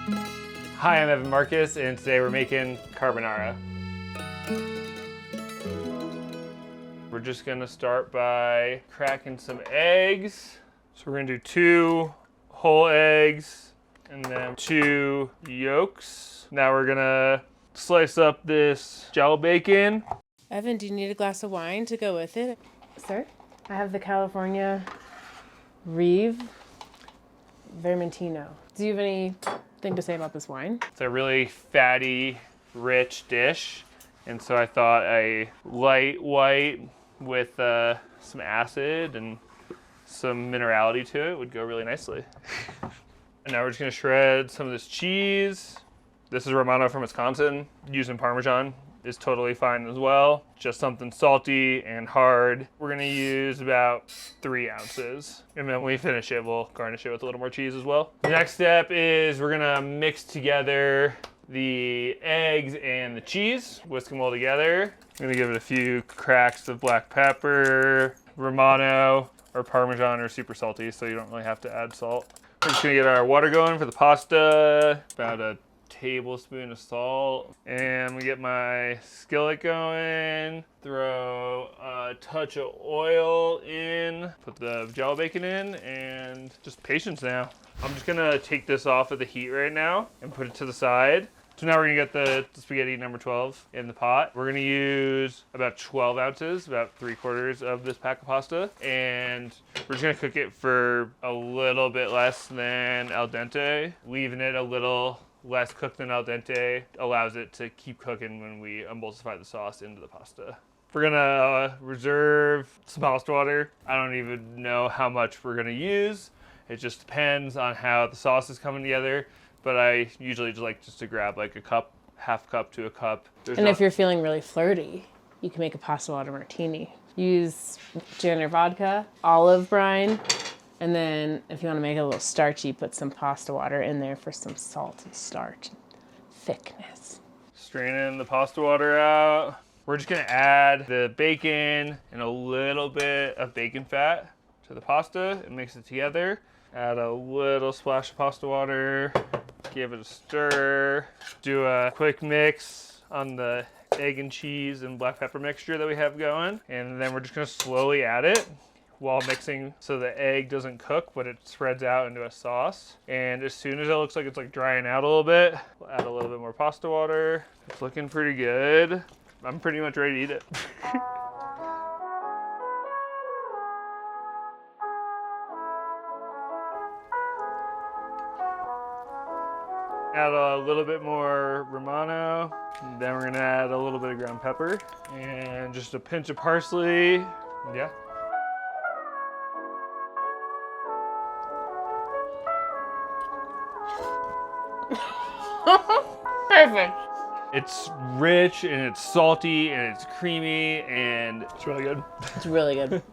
Hi, I'm Evan Marcus, and today we're making carbonara. We're just gonna start by cracking some eggs. So we're gonna do 2 whole eggs and then 2 yolks. Now we're gonna slice up this Jowl bacon. Evan, do you need a glass of wine to go with it? Sir, I have the California Reeve Vermentino. Do you have anything to say about this wine? It's a really fatty, rich dish. And so I thought a light white with some acid and some minerality to it would go really nicely. And now we're just gonna shred some of this cheese. This is Romano from Wisconsin. Using Parmesan is totally fine as well. Just something salty and hard. We're gonna use about 3 ounces. And then when we finish it, we'll garnish it with a little more cheese as well. The next step is we're gonna mix together the eggs and the cheese, whisk them all together. I'm gonna give it a few cracks of black pepper. Romano or Parmesan are super salty, so you don't really have to add salt. We're just gonna get our water going for the pasta, about a tablespoon of salt. And we get my skillet going, throw a touch of oil in, put the Jowl bacon in, and just patience now. I'm just gonna take this off of the heat right now and put it to the side. So now we're gonna get the spaghetti number 12 in the pot. We're gonna use about 12 ounces, about 3/4 of this pack of pasta. And we're just gonna cook it for a little bit less than al dente. Leaving it a little less cooked than al dente allows it to keep cooking when we emulsify the sauce into the pasta. We're gonna reserve some pasta water. I don't even know how much we're gonna use. It just depends on how the sauce is coming together. But I usually just like to grab like a cup, half cup to a cup. And if you're feeling really flirty, you can make a pasta water martini. Use ginger vodka, olive brine, and then if you want to make it a little starchy, put some pasta water in there for some salt and starch and thickness. Straining the pasta water out. We're just gonna add the bacon and a little bit of bacon fat to the pasta and mix it together. Add a little splash of pasta water. Give it a stir. Do a quick mix on the egg and cheese and black pepper mixture that we have going. And then we're just gonna slowly add it while mixing so the egg doesn't cook, but it spreads out into a sauce. And as soon as it looks like it's like drying out a little bit, we'll add a little bit more pasta water. It's looking pretty good. I'm pretty much ready to eat it. Add a little bit more Romano. Then we're gonna add a little bit of ground pepper and just a pinch of parsley. Yeah. Perfect. It's rich and it's salty and it's creamy and it's really good. It's really good.